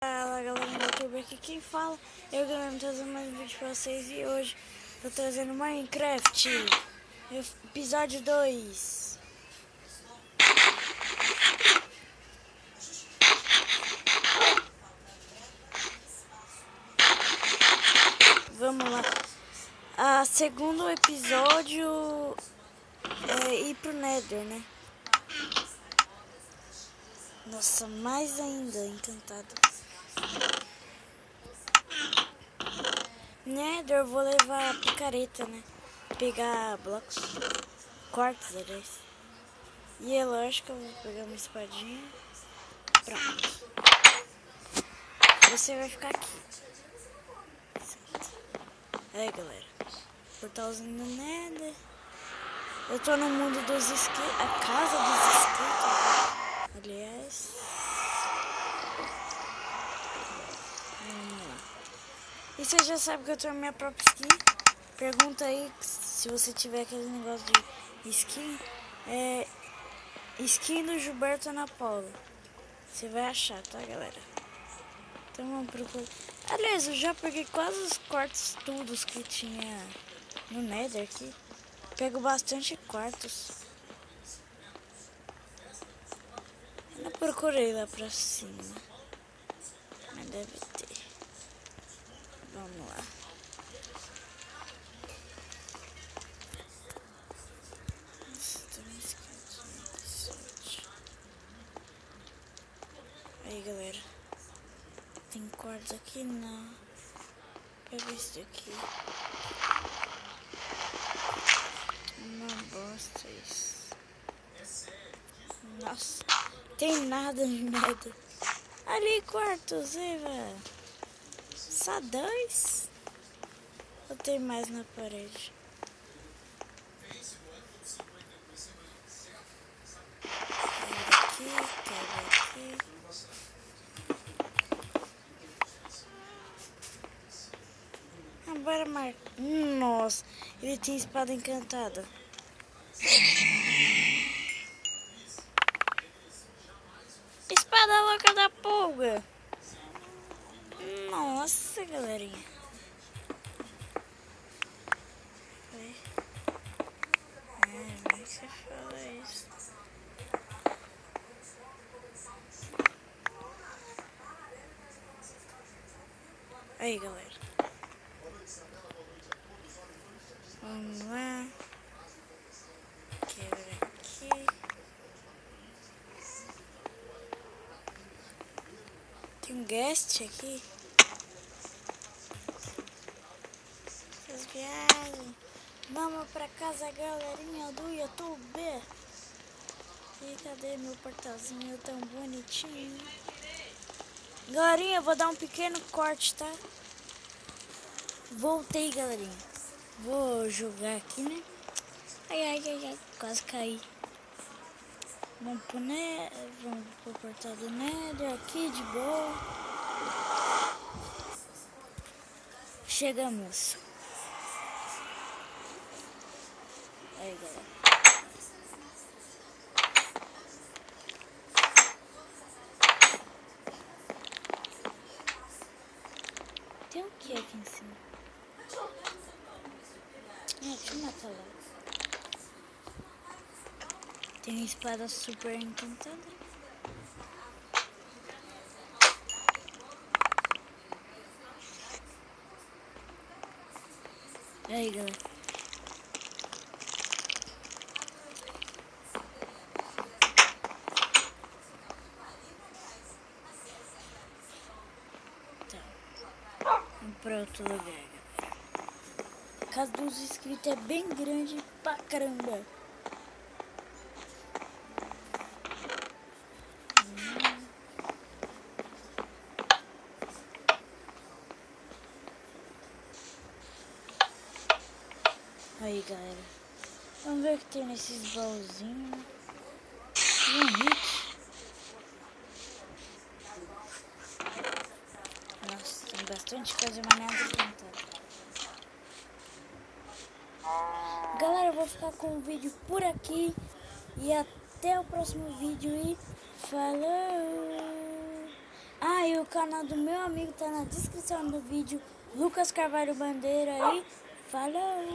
Fala galera do YouTube, aqui quem fala eu Guilherme, trazendo mais um vídeo pra vocês. E hoje tô trazendo Minecraft episódio 2. Vamos lá. A segundo episódio é ir pro Nether, né? Nossa, mais ainda encantado. Nether eu vou levar a picareta, né? Pegar blocos, quartos, aliás. E é lógico que eu vou pegar uma espadinha. Pronto. Você vai ficar aqui. Aí galera, portalzinho do Nether. Eu tô no mundo dos inscritos, a casa dos inscritos, aliás. Vamos lá. E você já sabe que eu tenho a minha própria skin. Pergunta aí se você tiver aquele negócio de skin. É skin do Gilberto Ana Paula. Você vai achar, tá galera? Então vamos procurar. Aliás, eu já peguei quase os quartos todos que tinha no Nether aqui. Pego bastante quartos. Eu não procurei lá pra cima, mas deve ter. Vamos lá. Aí galera, tem quartos aqui? Não. Pega esse daqui. Uma bosta isso. Nossa, tem nada no Nether. Ali quartos, Eva. Só 2? Ou tem mais na parede? Quebra aqui. Agora marca. Nossa, ele tem espada encantada. Espada louca da pulga. Nossa, galerinha. Como você fala isso? Aí, galera. Vamos lá. Quebra aqui. Tem um guest aqui. Essas viagens. Vamos pra casa, galerinha do YouTube. E cadê meu portalzinho tão bonitinho? Galerinha, eu vou dar um pequeno corte, tá? Voltei, galerinha. Vou jogar aqui, né? Ai, quase caí. Vamos pro portal do Nether aqui de boa. Chegamos. Aí, galera. Tem o que aqui em cima? Deixa eu matar lá. Tem uma espada super encantada. Aí, galera. Tá. Vamos pra outro lugar, galera. A casa dos inscritos é bem grande pra caramba. Aí, galera. Vamos ver o que tem nesses baúzinhos. Nossa, tem bastante coisa, mas nada encantada. Galera, eu vou ficar com o vídeo por aqui. E até o próximo vídeo. E falou! Ah, aí o canal do meu amigo, tá na descrição do vídeo. Lucas Carvalho Bandeira aí. Falou!